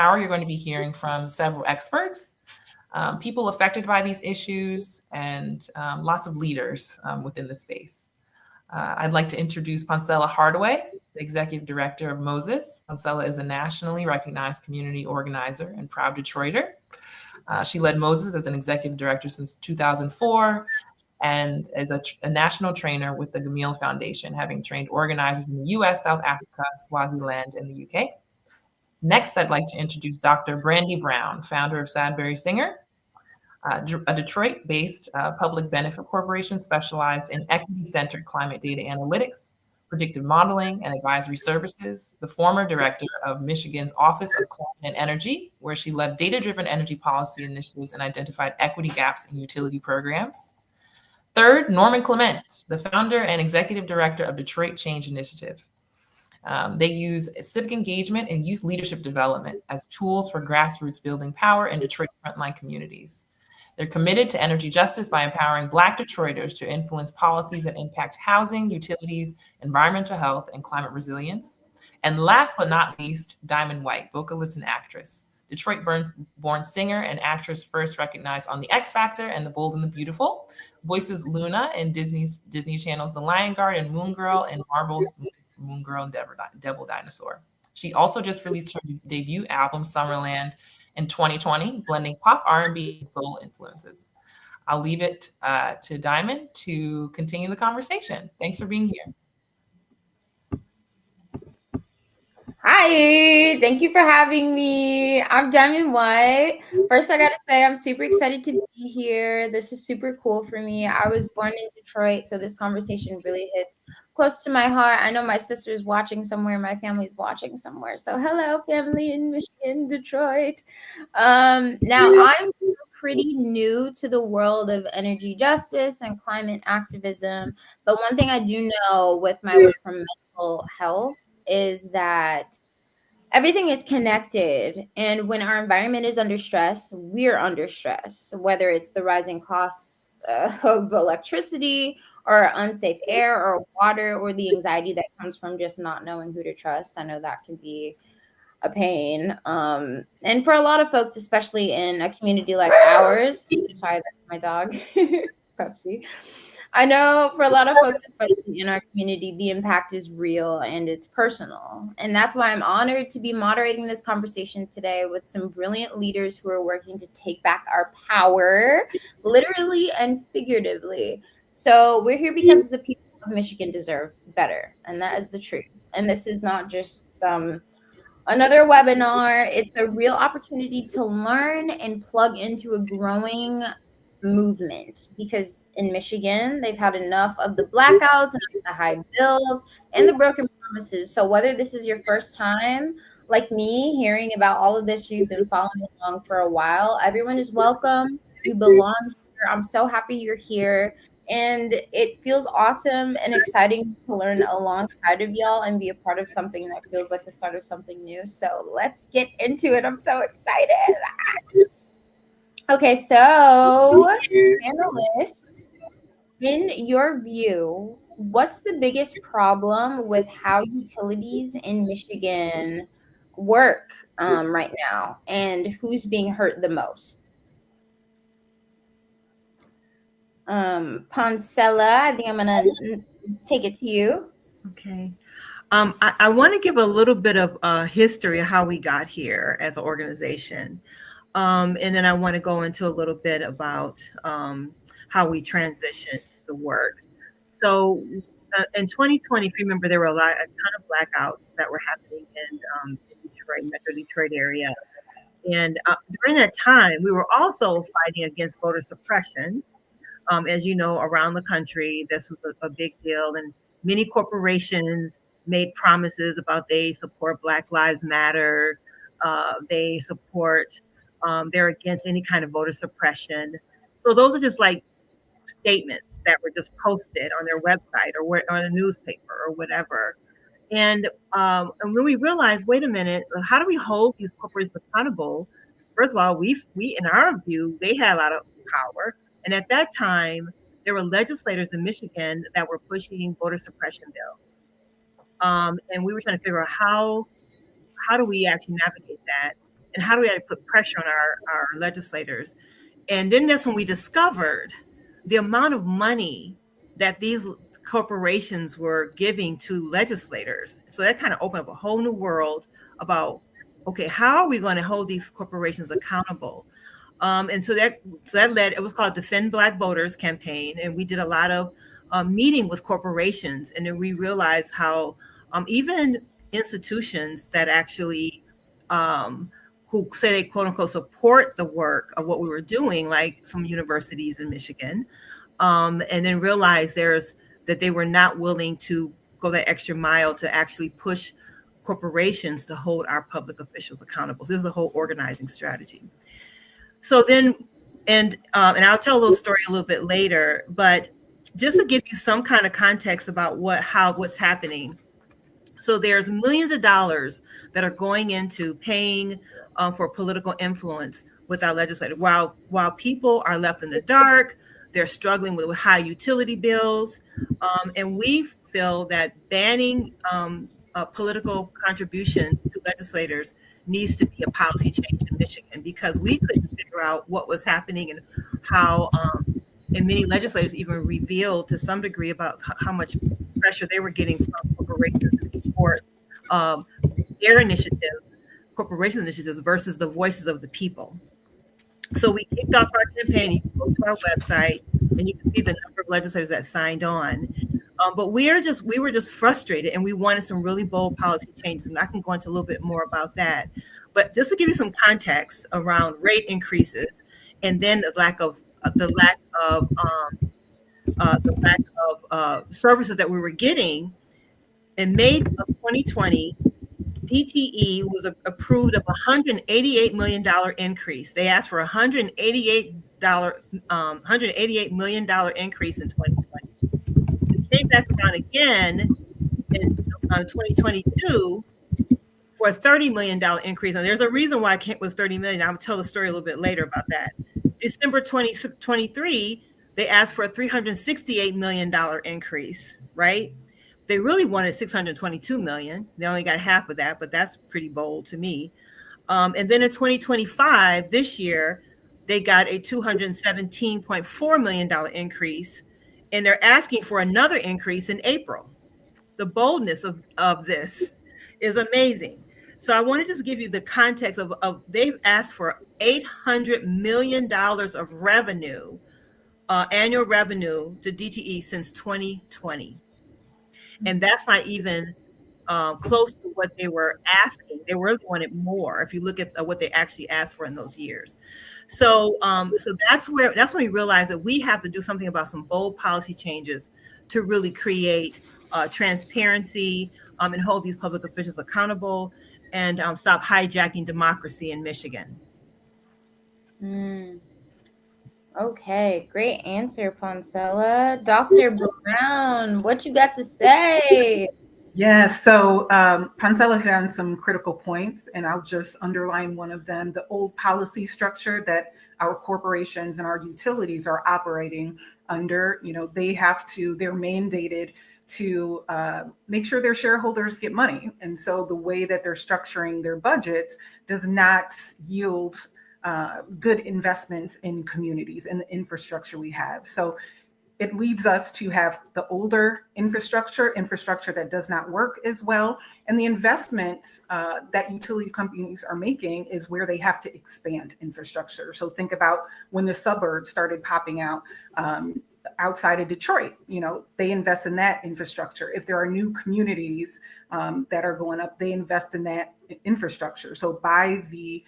hour, you're going to be hearing from several experts, people affected by these issues, and lots of leaders within the space. I'd like to introduce Poncella Hardaway, the Executive Director of Moses. Poncella is a nationally recognized community organizer and proud Detroiter. She led Moses as an executive director since 2004 and is a national trainer with the Gamil Foundation, having trained organizers in the US, South Africa, Swaziland, and the UK. Next, I'd like to introduce Dr. Brandy Brown, founder of Sadbury Singer, a Detroit-based public benefit corporation specialized in equity-centered climate data analytics, predictive modeling, and advisory services, the former director of Michigan's Office of Climate and Energy, where she led data-driven energy policy initiatives and identified equity gaps in utility programs. Third, Norman Clement, the founder and executive director of Detroit Change Initiative. They use civic engagement and youth leadership development as tools for grassroots building power in Detroit's frontline communities. They're committed to energy justice by empowering Black Detroiters to influence policies that impact housing, utilities, environmental health, and climate resilience. And last but not least, Diamond White, vocalist and actress. Detroit-born singer and actress first recognized on The X Factor and The Bold and the Beautiful, voices Luna in Disney Channel's The Lion Guard and Moon Girl in Marvel's Moon Girl and Devil Dinosaur. She also just released her debut album, Summerland, in 2020, blending pop, R&B, and soul influences. I'll leave it to Diamond to continue the conversation. Thanks for being here. Hi, thank you for having me. I'm Diamond White. First, I gotta say I'm super excited to be here. This is super cool for me. I was born in Detroit, so this conversation really hits close to my heart. I know my sister's watching somewhere, my family's watching somewhere. So hello, family in Michigan, Detroit. Now I'm pretty new to the world of energy justice and climate activism, but one thing I do know with my work from mental health is that everything is connected. And when our environment is under stress, we're under stress, whether it's the rising costs of electricity or unsafe air or water or the anxiety that comes from just not knowing who to trust. I know that can be a pain. And for a lot of folks, especially in a community like ours, sorry, that's my dog, Pepsi. I know for a lot of folks, especially in our community, the impact is real and it's personal. And that's why I'm honored to be moderating this conversation today with some brilliant leaders who are working to take back our power, literally and figuratively. So we're here because the people of Michigan deserve better. And that is the truth. And this is not just another webinar. It's a real opportunity to learn and plug into a growing movement, because in Michigan they've had enough of the blackouts and the high bills and the broken promises. So whether this is your first time like me hearing about all of this, or you've been following along for a while, everyone is welcome. You belong here. I'm so happy you're here, and it feels awesome and exciting to learn alongside of y'all and be a part of something that feels like the start of something new. So let's get into it. I'm so excited. Okay, so panelists, in your view, what's the biggest problem with how utilities in Michigan work right now, and who's being hurt the most? Poncella, I think I'm gonna take it to you. Okay. I want to give a little bit of history of how we got here as an organization. And then I want to go into a little bit about how we transitioned the work. So in 2020, if you remember, there were a ton of blackouts that were happening in Detroit, Metro Detroit area. And during that time, we were also fighting against voter suppression. As you know, around the country, this was a big deal. And many corporations made promises about they support Black Lives Matter. They support they're against any kind of voter suppression. So those are just like statements that were just posted on their website or on a newspaper or whatever. And when we realized, wait a minute, how do we hold these corporations accountable? First of all, we in our view, they had a lot of power. And at that time, there were legislators in Michigan that were pushing voter suppression bills. And we were trying to figure out how do we actually navigate that? and how do we put pressure on our legislators? And then that's when we discovered the amount of money that these corporations were giving to legislators. So that kind of opened up a whole new world about, okay, how are we going to hold these corporations accountable? And so that led, it was called Defend Black Voters campaign. And we did a lot of meeting with corporations. And then we realized how even institutions that actually who say they quote unquote support the work of what we were doing, like some universities in Michigan, and then realized that they were not willing to go that extra mile to actually push corporations to hold our public officials accountable. So this is the whole organizing strategy. So then, and I'll tell a little story a little bit later, but just to give you some kind of context about what's happening. So there's millions of dollars that are going into paying for political influence with our legislators. While people are left in the dark, they're struggling with high utility bills, and we feel that banning political contributions to legislators needs to be a policy change in Michigan, because we couldn't figure out what was happening and how, and many legislators even revealed to some degree about how much pressure they were getting from corporations to support their initiatives, corporation initiatives versus the voices of the people. So we kicked off our campaign. You can go to our website and you can see the number of legislators that signed on. But we were just frustrated, and we wanted some really bold policy changes. And I can go into a little bit more about that. But just to give you some context around rate increases, and then the lack of services that we were getting. In May of 2020, DTE was approved of $188 million increase. They asked for $188 million increase in 2020. It came back around again in 2022 for a $30 million increase. And there's a reason why it was $30 million. I'll tell the story a little bit later about that. December 2023, they asked for a $368 million increase, right? They really wanted $622 million. They only got half of that, but that's pretty bold to me. And then in 2025, this year, they got a $217.4 million increase, and they're asking for another increase in April. The boldness of this is amazing. So I want to just give you the context of they've asked for $800 million of revenue, annual revenue to DTE since 2020. And that's not even close to what they were asking. They really wanted more if you look at what they actually asked for in those years. So that's when we realized that we have to do something about some bold policy changes to really create transparency and hold these public officials accountable, and stop hijacking democracy in Michigan. Okay, great answer, Poncella. Dr. Brown, what you got to say? Yes, so Poncella hit on some critical points, and I'll just underline one of them: the old policy structure that our corporations and our utilities are operating under. They're mandated to make sure their shareholders get money. And so the way that they're structuring their budgets does not yield good investments in communities and the infrastructure we have. So it leads us to have the older infrastructure that does not work as well. And the investments that utility companies are making is where they have to expand infrastructure. So think about when the suburbs started popping out outside of Detroit, they invest in that infrastructure. If there are new communities that are going up, they invest in that infrastructure. So by the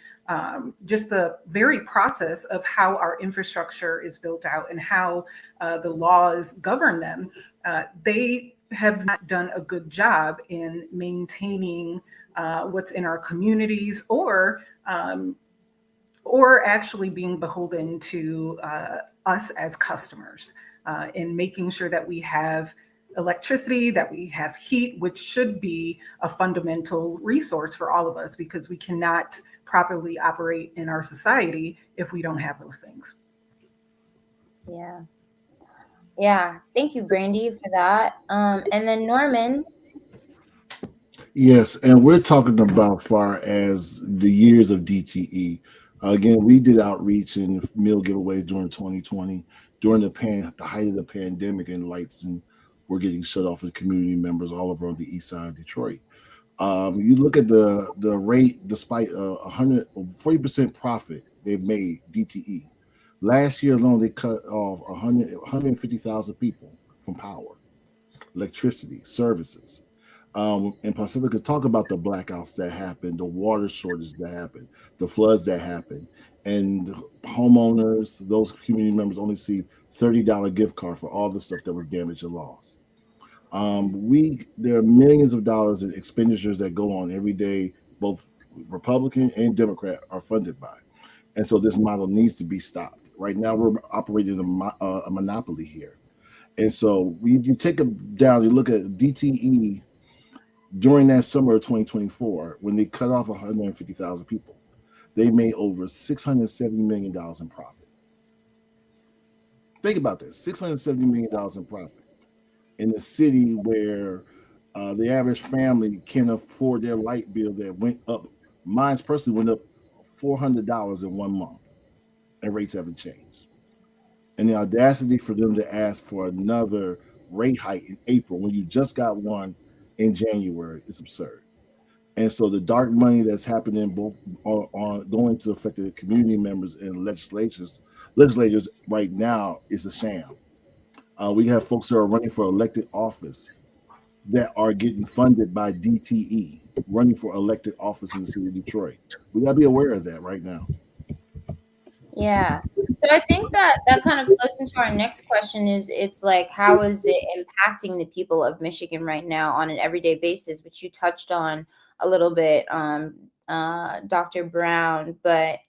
just the very process of how our infrastructure is built out and how the laws govern them, they have not done a good job in maintaining what's in our communities, or actually being beholden to us as customers, in making sure that we have electricity, that we have heat, which should be a fundamental resource for all of us, because we cannot properly operate in our society if we don't have those things. Yeah. Thank you, Brandy, for that. And then Norman. Yes, and we're talking about far as the years of DTE. Again, we did outreach and meal giveaways during 2020, during the height of the pandemic, and lights and were getting shut off with community members all over on the east side of Detroit. You look at the rate, despite 140% profit they've made DTE. Last year alone, they cut off 150,000 people from power, electricity, services. And Pasilla could talk about the blackouts that happened, the water shortage that happened, the floods that happened, and homeowners, those community members only see $30 gift card for all the stuff that was damaged and lost. We There are millions of dollars in expenditures that go on every day, both Republican and Democrat are funded by, and so this model needs to be stopped. Right now, we're operating a monopoly here, and so you take it down. You look at DTE during that summer of 2024 when they cut off 150,000 people. They made over $670 million in profit. Think about this: $670 million in profit in a city where the average family can afford their light bill that went up. Mine's personally went up $400 in 1 month, and rates haven't changed. And the audacity for them to ask for another rate hike in April when you just got one in January is absurd. And so the dark money that's happening both on going to affected community members and legislators right now is a sham. We have folks that are running for elected office that are getting funded by DTE, running for elected office in the city of Detroit. We got to be aware of that right now. Yeah. So I think that that kind of flows into our next question is it's like how is it impacting the people of Michigan right now on an everyday basis, which you touched on a little bit, Dr. Brown, but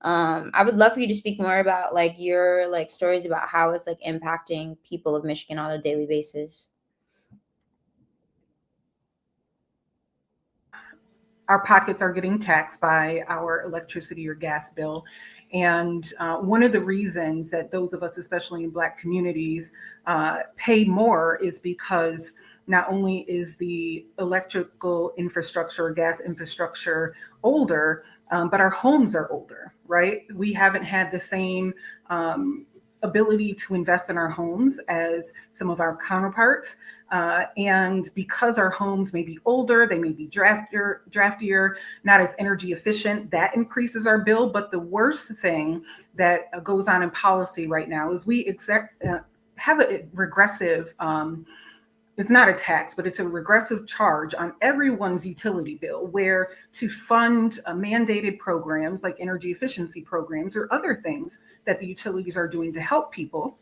I would love for you to speak more about like your like stories about how it's like impacting people of Michigan on a daily basis. Our pockets are getting taxed by our electricity or gas bill. And one of the reasons that those of us, especially in Black communities, pay more is because not only is the electrical infrastructure or gas infrastructure older, but our homes are older, right? We haven't had the same ability to invest in our homes as some of our counterparts. And because our homes may be older, they may be draftier, not as energy efficient, that increases our bill. But the worst thing that goes on in policy right now is we have a regressive, it's not a tax, but it's a regressive charge on everyone's utility bill, where to fund mandated programs like energy efficiency programs or other things that the utilities are doing to help people,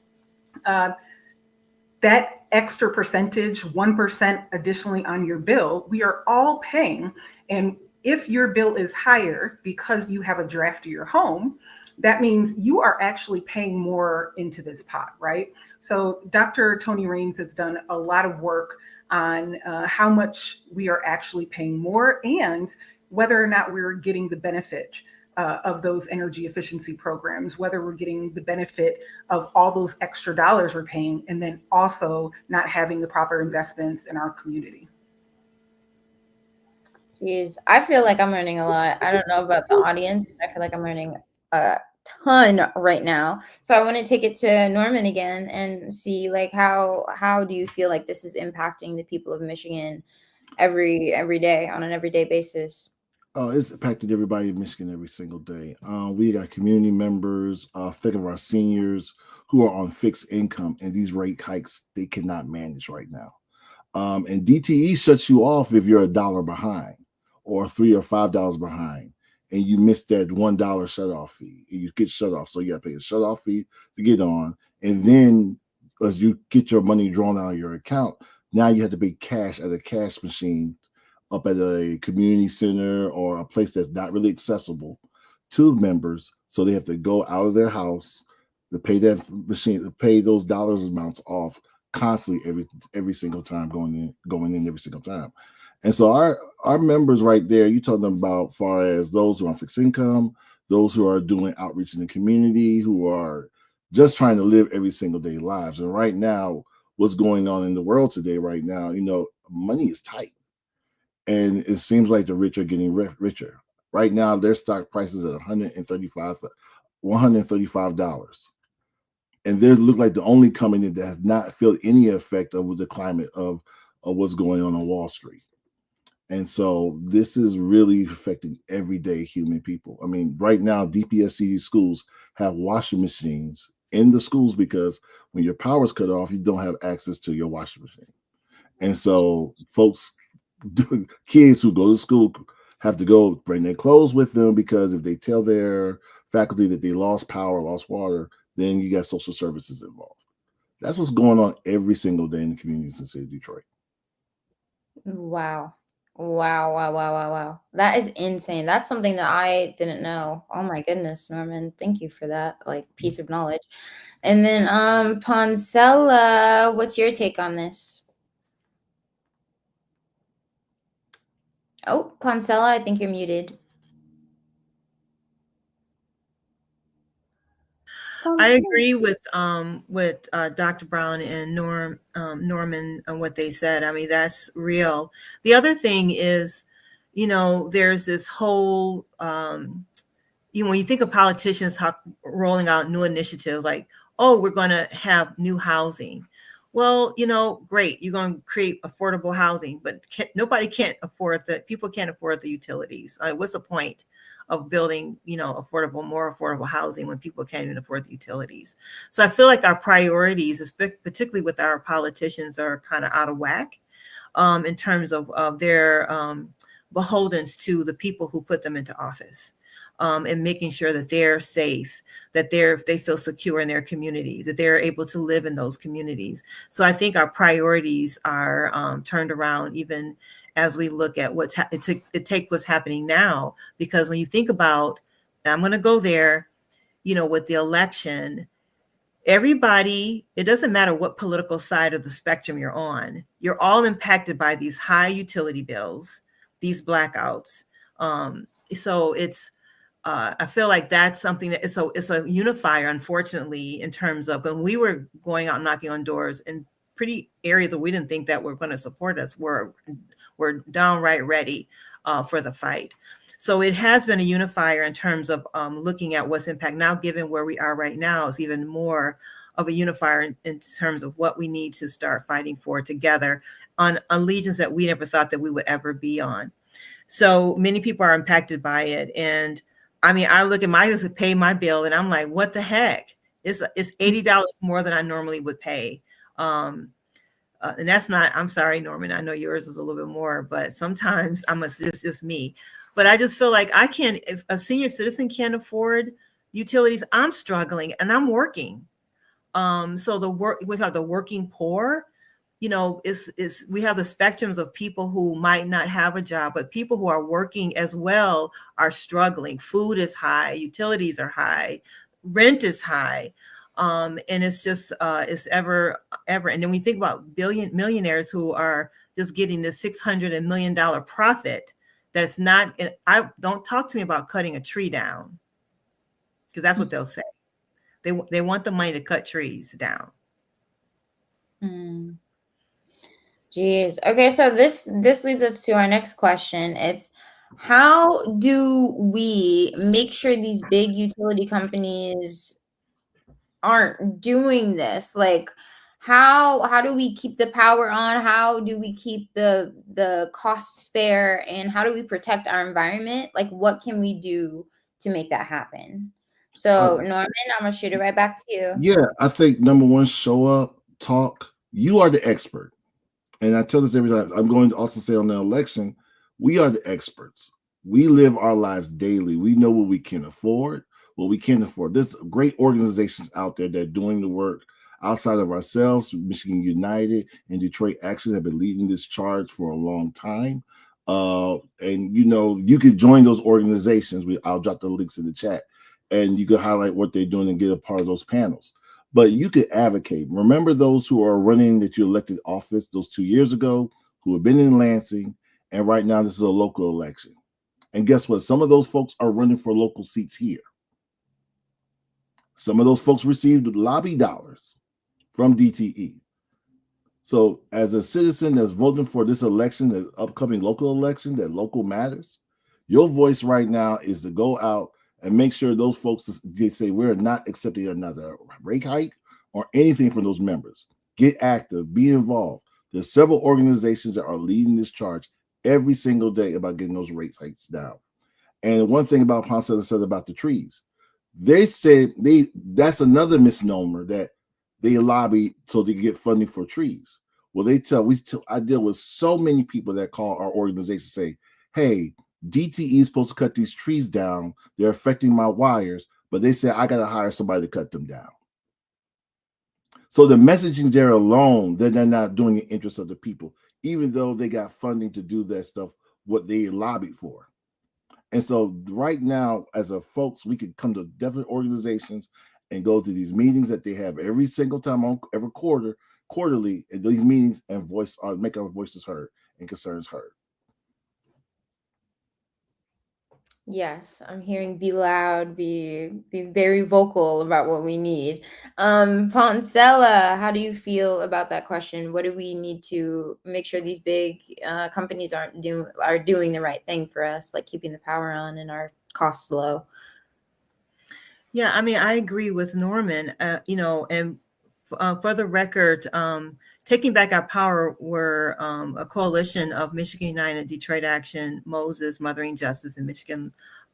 that extra percentage, 1% additionally on your bill, we are all paying. And if your bill is higher because you have a draftier home, that means you are actually paying more into this pot, right? So Dr. Tony Raines has done a lot of work on how much we are actually paying more and whether or not we're getting the benefit of those energy efficiency programs, whether we're getting the benefit of all those extra dollars we're paying, and then also not having the proper investments in our community. Jeez, I feel like I'm learning a lot. I don't know about the audience. I feel like I'm learning a ton right now. So I want to take it to Norman again and see like how do you feel like this is impacting the people of Michigan every day on an everyday basis? It's impacted everybody in Michigan every single day. We got community members, think of our seniors who are on fixed income, and these rate hikes they cannot manage right now. And DTE shuts you off if you're $1 behind, or $3 or $5 behind, and you miss that $1 shut off fee, and you get shut off. So you got to pay a shut off fee to get on, and then as you get your money drawn out of your account, now you have to pay cash at a cash machine up at a community center or a place that's not really accessible to members. So they have to go out of their house to pay that machine, to pay those dollars amounts off constantly every single time going in every single time. And so our members right there, you're talking about far as those who are on fixed income, those who are doing outreach in the community, who are just trying to live every single day lives. And right now, what's going on in the world today right now, money is tight. and it seems like the rich are getting richer. Right now, their stock price is at $135, and they look like the only company that has not felt any effect of the climate of what's going on Wall Street. And so this is really affecting everyday human people. I mean, right now, DPSC schools have washing machines in the schools because when your power's cut off, you don't have access to your washing machine. And so folks, kids who go to school have to go bring their clothes with them, because if they tell their faculty that they lost power, lost water, then you got social services involved. That's what's going on every single day in the communities in the city of Detroit. Wow. Wow. That is insane. That's something that I didn't know. Oh my goodness, Norman. Thank you for that, like, piece of knowledge. And then Poncella, what's your take on this? Oh, Poncella, I think you're muted. I agree with Dr. Brown and Norman on what they said. I mean, that's real. The other thing is, there's this whole, when you think of politicians rolling out new initiatives like, oh, we're going to have new housing. Well, great, you're going to create affordable housing, but people can't afford the utilities. What's the point of building, more affordable housing when people can't even afford the utilities? So I feel like our priorities, particularly with our politicians, are kind of out of whack in terms of their beholdens to the people who put them into office. And making sure that they're safe, that they feel secure in their communities, that they're able to live in those communities. So I think our priorities are turned around, even as we look at what's happening now. Because when you think about, and I'm going to go there, with the election, everybody, it doesn't matter what political side of the spectrum you're on, you're all impacted by these high utility bills, these blackouts. So I feel like that's something that it's a unifier, unfortunately, in terms of when we were going out knocking on doors in pretty areas that we didn't think that were going to support us, were downright ready for the fight. So it has been a unifier in terms of looking at what's impact. Now, given where we are right now, is even more of a unifier in terms of what we need to start fighting for together on legions that we never thought that we would ever be on. So many people are impacted by it. And I mean, I look at just pay my bill and I'm like, what the heck? It's $80 more than I normally would pay. And that's not, I'm sorry, Norman, I know yours is a little bit more, but sometimes it's just me. But I just feel like if a senior citizen can't afford utilities, I'm struggling and I'm working. So we have the working poor, we have the spectrums of people who might not have a job, but people who are working as well are struggling. Food is high, utilities are high, rent is high. And it's just, it's ever. And then we think about millionaires who are just getting this $600 million profit. That's not, don't talk to me about cutting a tree down, because that's what they'll say. They want the money to cut trees down. Jeez. Okay, so this leads us to our next question. It's, how do we make sure these big utility companies aren't doing this? Like, how do we keep the power on? How do we keep the costs fair? And how do we protect our environment? Like, what can we do to make that happen? So, Norman, I'm gonna shoot it right back to you. Yeah, I think number one, show up, talk. You are the expert. And I tell this every time. I'm going to also say on the election, we are the experts. We live our lives daily. We know what we can afford, what we can't afford. There's great organizations out there that are doing the work outside of ourselves. Michigan United and Detroit Action have been leading this charge for a long time. And you could join those organizations. I'll drop the links in the chat, and you can highlight what they're doing and get a part of those panels. But you could advocate. Remember those who are running that you elected office those 2 years ago, who have been in Lansing, and right now this is a local election. And guess what? Some of those folks are running for local seats here. Some of those folks received lobby dollars from DTE. So as a citizen that's voting for this election, the upcoming local election, that local matters, your voice right now is to go out and make sure those folks, they say we're not accepting another rate hike or anything from those members. Get active, be involved. There's several organizations that are leading this charge every single day about getting those rate hikes down. And one thing about Poncella said about the trees, they said that's another misnomer that they lobby so they can get funding for trees. Well, I deal with so many people that call our organization say, hey, DTE is supposed to cut these trees down. They're affecting my wires, but they say I got to hire somebody to cut them down. So the messaging there alone, they're not doing the interest of the people, even though they got funding to do that stuff, what they lobbied for. And so right now, as a folks, we can come to different organizations and go to these meetings that they have every single time on every quarterly, in these meetings, and make our voices heard and concerns heard. Yes, I'm hearing be loud, be very vocal about what we need. Poncella, how do you feel about that question? What do we need to make sure these big companies are doing the right thing for us, like keeping the power on and our costs low? Yeah, I mean, I agree with Norman, and for the record, Taking Back Our Power were a coalition of Michigan United, Detroit Action, Moses, Mothering Justice, and Michigan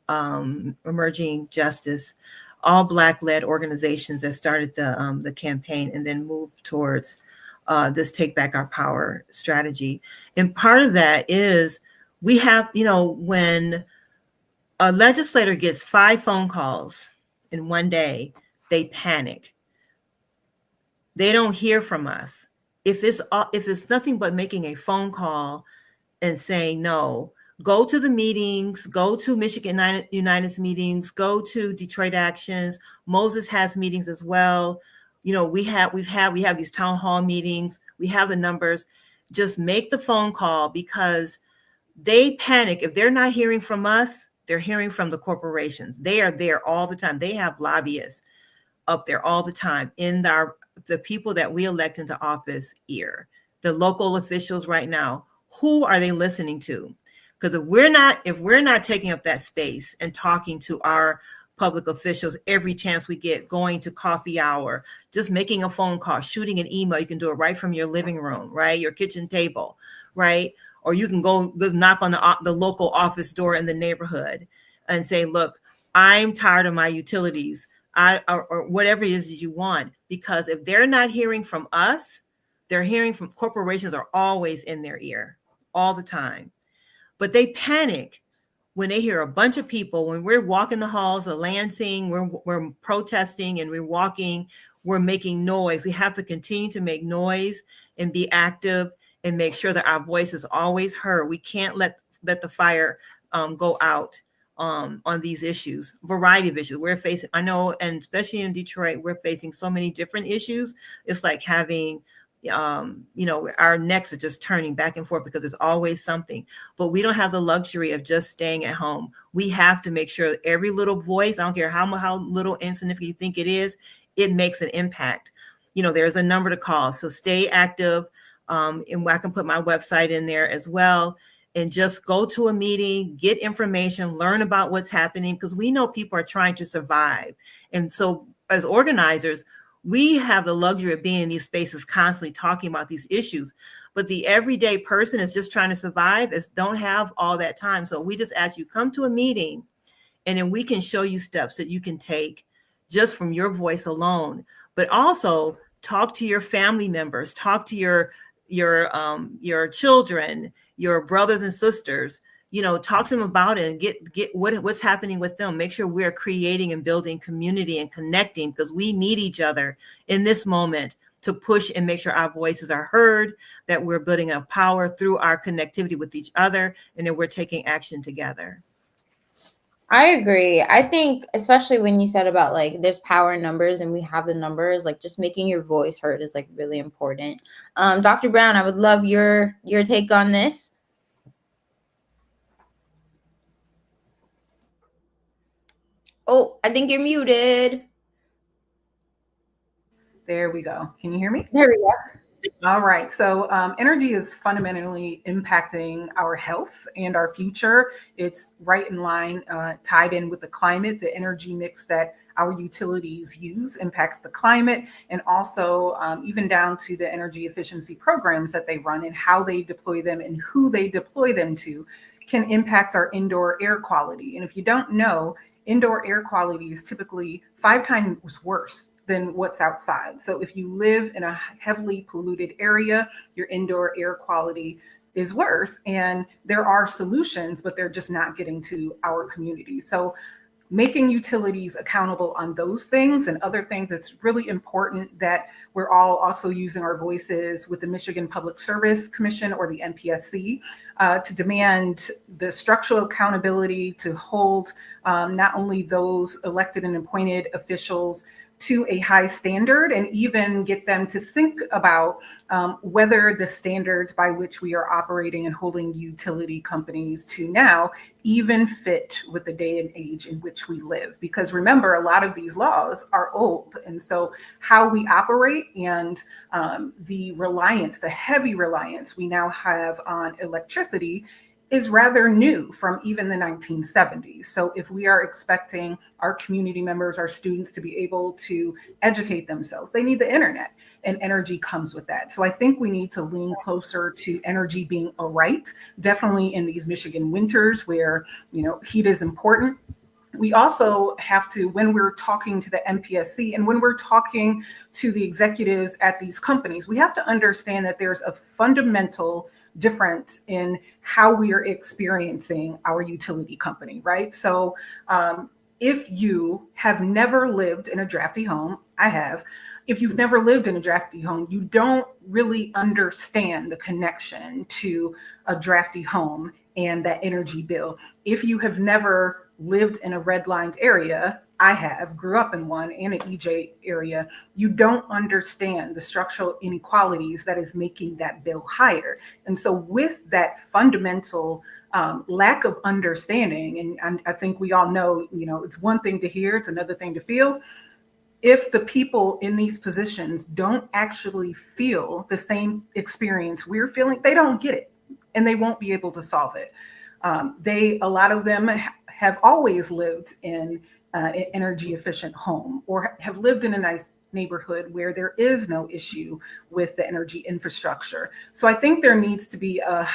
Emerging Justice, all Black-led organizations that started the campaign and then moved towards this Take Back Our Power strategy. And part of that is we have, when a legislator gets 5 phone calls in one day, they panic. They don't hear from us. If it's nothing but making a phone call and saying no, go to the meetings, go to Michigan United's meetings, go to Detroit Actions. Moses has meetings as well. We have these town hall meetings. We have the numbers. Just make the phone call, because they panic. If they're not hearing from us, they're hearing from the corporations. They are there all the time. They have lobbyists up there all the time in the people that we elect into office ear. The local officials right now, who are they listening to? Because if we're not taking up that space and talking to our public officials every chance we get, going to coffee hour, just making a phone call, shooting an email, you can do it right from your living room, right? Your kitchen table, right? Or you can go knock on the local office door in the neighborhood and say, look, I'm tired of my utilities. Or whatever it is that you want. Because if they're not hearing from us, they're hearing from corporations. Are always in their ear all the time. But they panic when they hear a bunch of people. When we're walking the halls of Lansing, we're protesting and we're making noise. We have to continue to make noise and be active and make sure that our voice is always heard. We can't let the fire go out on these issues, variety of issues we're facing. I know, and especially in Detroit, we're facing so many different issues. It's like having, our necks are just turning back and forth because there's always something. But we don't have the luxury of just staying at home. We have to make sure that every little voice, I don't care how little insignificant you think it is, it makes an impact. There's a number to call. So stay active. And I can put my website in there as well. And just go to a meeting, get information, learn about what's happening, because we know people are trying to survive. And so as organizers, we have the luxury of being in these spaces constantly talking about these issues. But the everyday person is just trying to survive, don't have all that time. So we just ask you, come to a meeting, and then we can show you steps that you can take just from your voice alone. But also talk to your family members, talk to your children, your brothers and sisters, talk to them about it and get what's happening with them. Make sure we're creating and building community and connecting, because we need each other in this moment to push and make sure our voices are heard, that we're building up power through our connectivity with each other, and that we're taking action together. I agree. I think, especially when you said about like there's power in numbers and we have the numbers, like just making your voice heard is like really important. Dr. Brown, I would love your take on this. Oh, I think you're muted. There we go. Can you hear me? There we go. All right. So energy is fundamentally impacting our health and our future. It's right in line, tied in with the climate. The energy mix that our utilities use impacts the climate, and also even down to the energy efficiency programs that they run and how they deploy them and who they deploy them to can impact our indoor air quality. And if you don't know, indoor air quality is typically 5 times worse than what's outside. So if you live in a heavily polluted area, your indoor air quality is worse. And there are solutions, but they're just not getting to our community. So making utilities accountable on those things and other things, it's really important that we're all also using our voices with the Michigan Public Service Commission, or the MPSC, to demand the structural accountability to hold not only those elected and appointed officials to a high standard, and even get them to think about whether the standards by which we are operating and holding utility companies to now even fit with the day and age in which we live. Because remember, a lot of these laws are old. And so how we operate and the reliance, the heavy reliance we now have on electricity is rather new, from even the 1970s. So if we are expecting our community members, our students, to be able to educate themselves, they need the internet, and energy comes with that. So I think we need to lean closer to energy being a right, definitely in these Michigan winters where, heat is important. We also have to, when we're talking to the MPSC and when we're talking to the executives at these companies, we have to understand that there's a fundamental difference in how we are experiencing our utility company, right? So if you have never lived in a drafty home, I have. If you've never lived in a drafty home, you don't really understand the connection to a drafty home and that energy bill. If you have never lived in a redlined area, I have, grew up in one, and an EJ area, you don't understand the structural inequalities that is making that bill higher. And so with that fundamental lack of understanding, and I think we all know, it's one thing to hear, it's another thing to feel. If the people in these positions don't actually feel the same experience we're feeling, they don't get it, and they won't be able to solve it. A lot of them have always lived in an energy efficient home, or have lived in a nice neighborhood where there is no issue with the energy infrastructure. So I think there needs to be a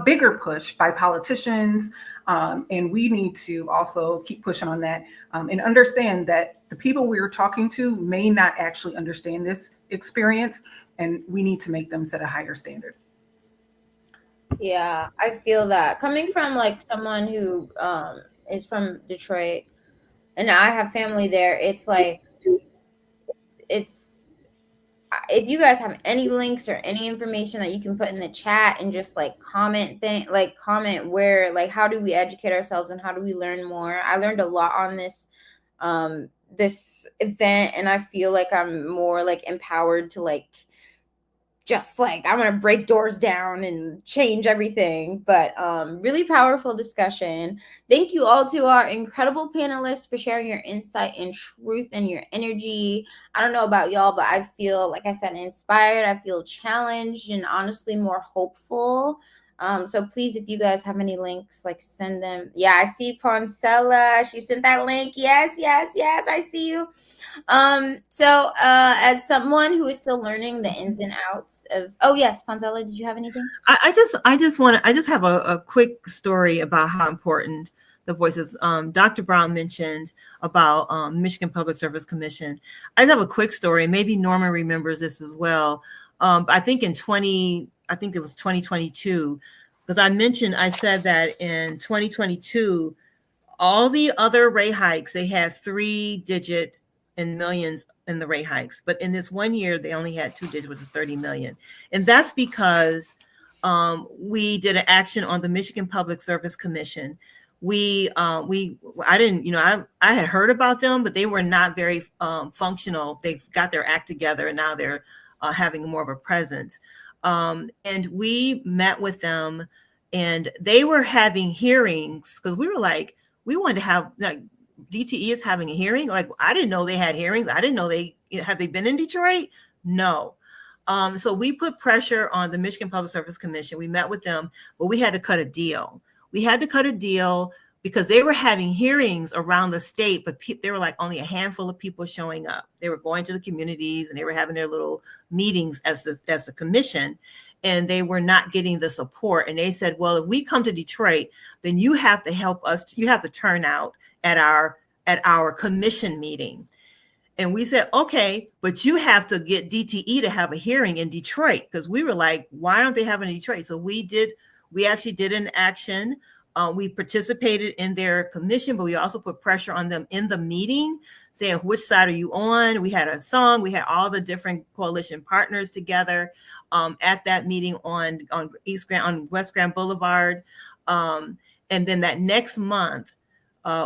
bigger push by politicians, and we need to also keep pushing on that, and understand that the people we are talking to may not actually understand this experience, and we need to make them set a higher standard. Yeah, I feel that coming from like someone who is from Detroit, and I have family there. It's like it's if you guys have any links or any information that you can put in the chat and just like comment where, like, how do we educate ourselves and how do we learn more? I learned a lot on this this event, and I feel like I'm more like empowered to like just like I want to break doors down and change everything. But really powerful discussion. Thank you all to our incredible panelists for sharing your insight and truth and your energy. I don't know about y'all, but I feel, like I said, inspired. I feel challenged and honestly more hopeful. So please, if you guys have any links, like send them. Yeah, I see Poncella. She sent that link. Yes, I see you. So as someone who is still learning the ins and outs of, oh yes, Poncella, did you have anything? I just have a quick story about how important the voices. Dr. Brown mentioned about Michigan Public Service Commission. I just have a quick story. Maybe Norman remembers this as well. I think it was 2022, because I said that in 2022, all the other rate hikes, they had 3-digit in millions in the rate hikes. But in this 1 year, they only had 2 digits, which is 30 million. And that's because we did an action on the Michigan Public Service Commission. I had heard about them, but they were not very functional. They've got their act together, and now they're having more of a presence. And we met with them, and they were having hearings, because we were like, we wanted to have, like, DTE is having a hearing. Like, I didn't know they had hearings. I didn't know have they been in Detroit? No. So we put pressure on the Michigan Public Service Commission. We met with them, but we had to cut a deal. We had to cut a deal because they were having hearings around the state, but there were like only a handful of people showing up. They were going to the communities and they were having their little meetings as the commission, and they were not getting the support. And they said, well, if we come to Detroit, then you have to help us. You have to turn out at our commission meeting. And we said, okay, but you have to get DTE to have a hearing in Detroit, because we were like, why aren't they having in Detroit? So we actually did an action. We participated in their commission, but we also put pressure on them in the meeting, saying, which side are you on? We had a song. We had all the different coalition partners together at that meeting on West Grand Boulevard. And then that next month,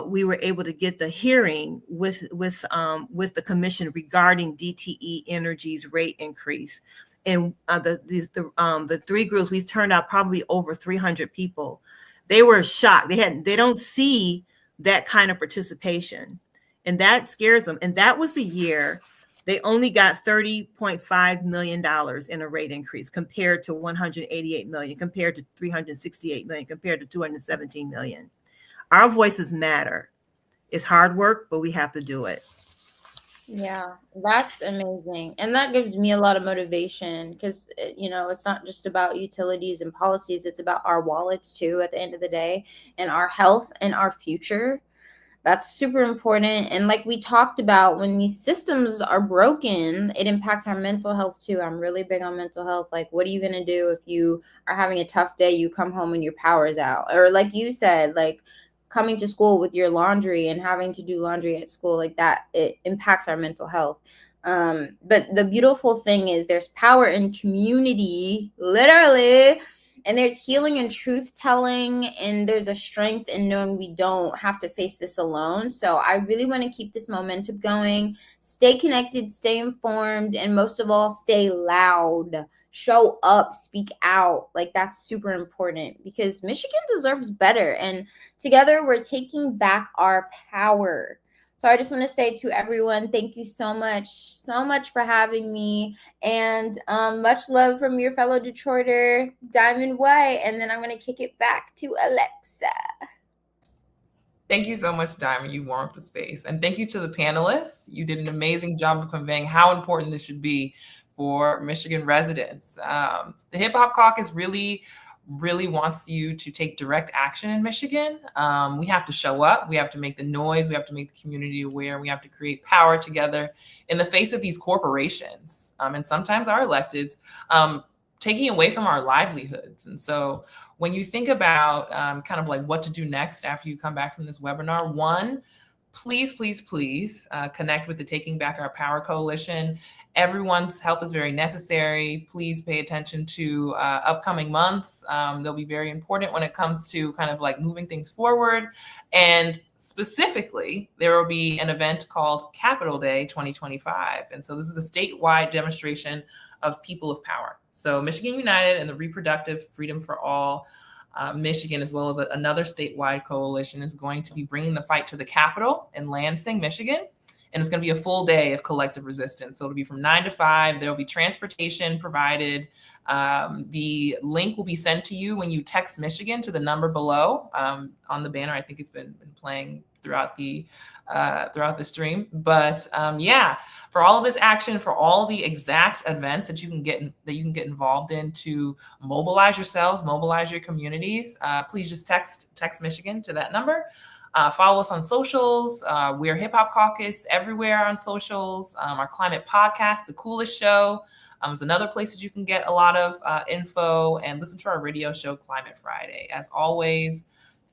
we were able to get the hearing with the commission regarding DTE Energy's rate increase. And the three groups, we've turned out probably over 300 people. They were shocked. They don't see that kind of participation, and that scares them. And that was the year they only got $30.5 million in a rate increase, compared to $188 million, compared to $368 million, compared to $217 million. Our voices matter. It's hard work, but we have to do it. Yeah, that's amazing. And that gives me a lot of motivation, because, it's not just about utilities and policies. It's about our wallets too, at the end of the day, and our health and our future. That's super important. And like we talked about, when these systems are broken, it impacts our mental health too. I'm really big on mental health. Like, what are you going to do if you are having a tough day, you come home and your power is out? Or like you said, like, coming to school with your laundry and having to do laundry at school, like that, it impacts our mental health. But the beautiful thing is there's power in community, literally, and there's healing and truth telling, and there's a strength in knowing we don't have to face this alone. So I really want to keep this momentum going, stay connected, stay informed, and most of all, stay loud. Show up, speak out. Like, that's super important, because Michigan deserves better. And together we're taking back our power. So I just want to say to everyone, thank you so much for having me. And much love from your fellow Detroiter, Diamond White. And then I'm going to kick it back to Alexa. Thank you so much, Diamond. You warmed the space. And thank you to the panelists. You did an amazing job of conveying how important this should be for Michigan residents. The Hip Hop Caucus really wants you to take direct action in Michigan. We have to show up. We have to make the noise. We have to make the community aware. We have to create power together in the face of these corporations, and sometimes our electeds, taking away from our livelihoods. And so when you think about kind of like what to do next after you come back from this webinar, one, please connect with the Taking Back Our Power Coalition. Everyone's help is very necessary. Please pay attention to upcoming months. They'll be very important when it comes to kind of like moving things forward. And specifically, there will be an event called Capitol Day 2025. And so this is a statewide demonstration of people of power. So Michigan United and the Reproductive Freedom for All Michigan, as well as another statewide coalition, is going to be bringing the fight to the Capitol in Lansing, Michigan. And it's going to be a full day of collective resistance. So it'll be from 9 to 5. There will be transportation provided. The link will be sent to you when you text Michigan to the number below on the banner. I think it's been playing throughout the stream. But yeah, for all of this action, for all the exact events that you can get involved in to mobilize yourselves, mobilize your communities, please just text Michigan to that number. Follow us on socials. We're Hip Hop Caucus everywhere on socials. Our climate podcast, The Coolest Show, is another place that you can get a lot of info, and listen to our radio show, Climate Friday. As always,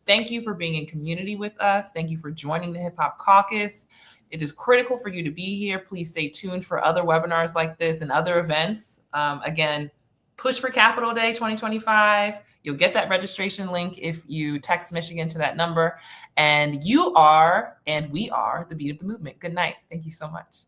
thank you for being in community with us. Thank you for joining the Hip Hop Caucus. It is critical for you to be here. Please stay tuned for other webinars like this and other events. Again, push for Capitol Day 2025. You'll get that registration link if you text Michigan to that number. And you are, and we are, the beat of the movement. Good night. Thank you so much.